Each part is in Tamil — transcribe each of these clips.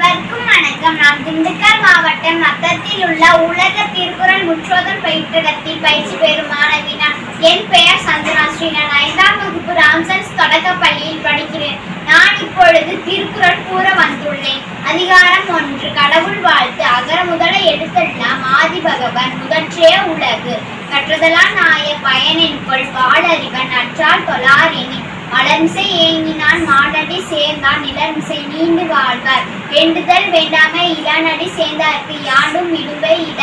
வணக்கம். நான் திண்டுக்கல் மாவட்டம் நத்தத்தில் உள்ள உலக திருக்குறள் முற்றோதல் பயிற்றகத்தில் பயிற்சி பெறும் மாணவி. என் பெயர் சந்தனா ஸ்ரீ. நான் 5ஆம் வகுப்பு ராம்சன்ஸ் தொடக்கப் பள்ளியில் படிக்கிறேன். நான் இப்பொழுது திருக்குறள் கூற வந்துள்ளேன். அதிகாரம் 1. கடவுள் வாழ்த்து. அகர முதல எழுத்தெல்லாம் ஆதி பகவன் முதற்றே உலகு. கற்றதெல்லாம் நாய பயனென்கொள் வாளறிவன் நற்றால் தொழாரெனி மலர்மிசை ஏங்கினான் மாடடி சேர்ந்தான் நிலர்மிசை நீண்டு வாழ்வார். வேண்டுதல் வேண்டாமை இளநடி சேர்ந்தார்க்கு யாண்டும் இடும்பை இட.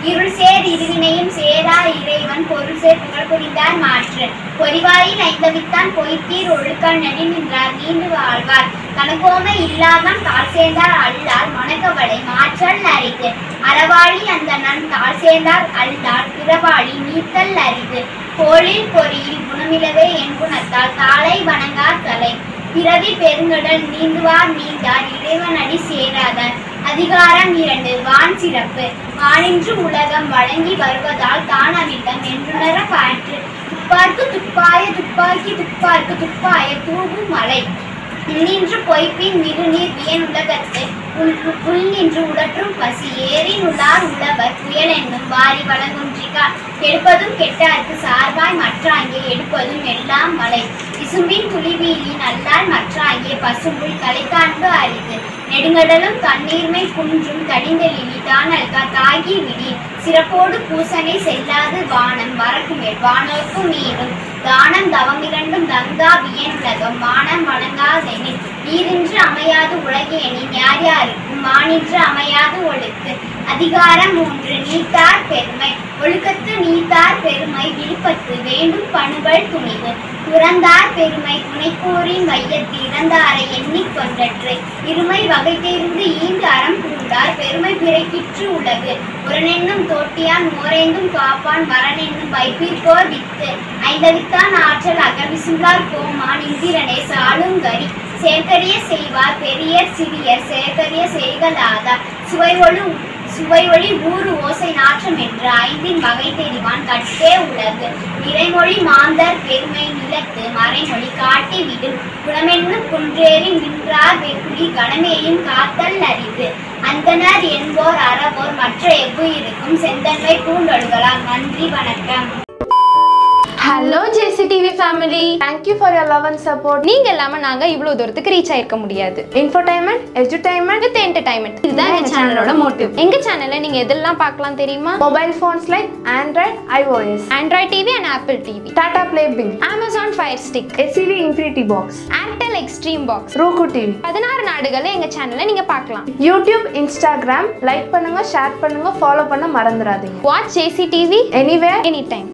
இருள் சேர் இருவினையும் சேரா இறைவன் பொருள் சேர் புகழ் புரிந்தார் மாற்று. பொறிவாயில் ஐந்தவித்தான் பொய்த்தீர் ஒழுக்கால் நடி நின்றார் நீண்டு வாழ்வார். தனக்கோமை இல்லாதான் தாழ் சேர்ந்தார் அல்லால் மணக்கவளை மாற்றல் அரிது. அறவாளி அந்த நன் தாழ் சேர்ந்தார் அல்லால் பிறவாளி நீத்தல் அரிது. கோளில் பொறியில் குணமிலவே என் குணத்தால் தாளை வணங்கார் தலை. பிறவி பெருங்கடல் நீந்துவார் நீந்தார் இறைவனடி சேராதார். அதிகாரம் 2. வான் சிறப்பு. வானின்று உலகம் வழங்கி வருவதால் தானவில்லம் என்றுணர பாற்று. துப்பார்க்கு துப்பாய துப்பாக்கி துப்பார்க்கு துப்பாய தூவும் மலை. நின்று பொய்ப்பின் மிகுநீர் வியன் உலகத்து உள் நின்று உடற்றும் பசி. ஏறின் உள்ளார் உழவர் புயல் என்னும் வாரி வழங்குன்றிகா. கெடுப்பதும் கெட்டார்க்கு சார்பாய் மற்றாங்கே எடுப்பதும் எல்லாம் மலை. விசும்பின் துளிவீலி நல்லால் மற்றாங்கே பசும்புல் கலைக்காண்பு அரிது. நெடுங்கடலும் தண்ணீர்மை குன்றும் கடிந்தெழிலி தானல்கா தாகி விடி. சிறப்போடு பூசனை செல்லாது வானம் வரக்குமேல் வானோர்க்கு மீறும். தானம் தவமிரண்டும் தங்கா வியன் உலகம் வானம் வணங்காதெனில். நீரின்று அமையாது உலகேனின் யார் யாருக்கும் மானின்று அமையாது ஒழுக்கு. அதிகாரம் 3. நீத்தார் பெருமை. ஒழுக்கத்து நீத்தார் பெருமை விழுப்பத்து வேண்டும் பணுவல் துணிவு. துறந்தார் பெருமை துணைக்கூறின் வையத்து இறந்தாரை எண்ணிக் கொண்டற்று. இருமை வகை தேர்ந்து ஈண்டு அறம் பூண்டார் பெருமை பிறைக்கிற்று உலகு. உரனென்னும் தோட்டியான் ஓரைந்தும் காப்பான் மரனென்னும் வைப்பிற்கோர் வித்து. ஐந்தவித்தான் ஆற்றல் அகவிசுள்ளார் கோமான் இந்திரனே சாளுங்கரி. சேர்க்கரிய செய்வார் பெரியர் சிறியர் சேர்க்கரிய செய்கலாதார். சுவையொளி ஊறு ஓசை நாற்றம் என்று ஐந்தின் வகை தெரிவான் கட்டே உலகு. நிறைமொழி மாந்தர் பெருமை நிலத்து மறைமொழி காட்டி விடும். குணமென்னும் குன்றேறி நின்றார் வெகுளி கணமேயும் காத்தல் அரிது. அந்தனர் என்போர் அறவோர் மற்ற எவ்வுயிருக்கும் செந்தன்மை பூண்டொழுகலாம். நன்றி, வணக்கம். Hello JCTV family, thank you for your love and support. நீங்க இல்லாம நாங்க இவ்வளவு தூரத்துக்கு ரீச் ஆயிருக்க முடியாது. இன்ஃபோடைன்மெண்ட், எஜுடைன்மெண்ட் வித் என்டர்டைன்மெண்ட், இதுதான் எங்க சேனலோட மோட்டிவ். எங்க சேனல்ல நீங்க எதெல்லாம் பார்க்கலாம் தெரியுமா? Mobile phones like Android, iOS, Android TV and Apple TV, Tata Play Bing, Amazon Fire Stick, SCV Infinity Box, Airtel Extreme Box, Roku TV. 16 நாடுகள்ல எங்க சேனல்ல நீங்க பார்க்கலாம். YouTube, Instagram லைக் பண்ணுங்க, ஷேர் பண்ணுங்க, ஃபாலோ பண்ண மறந்துடாதீங்க. Watch JCTV anywhere, anytime.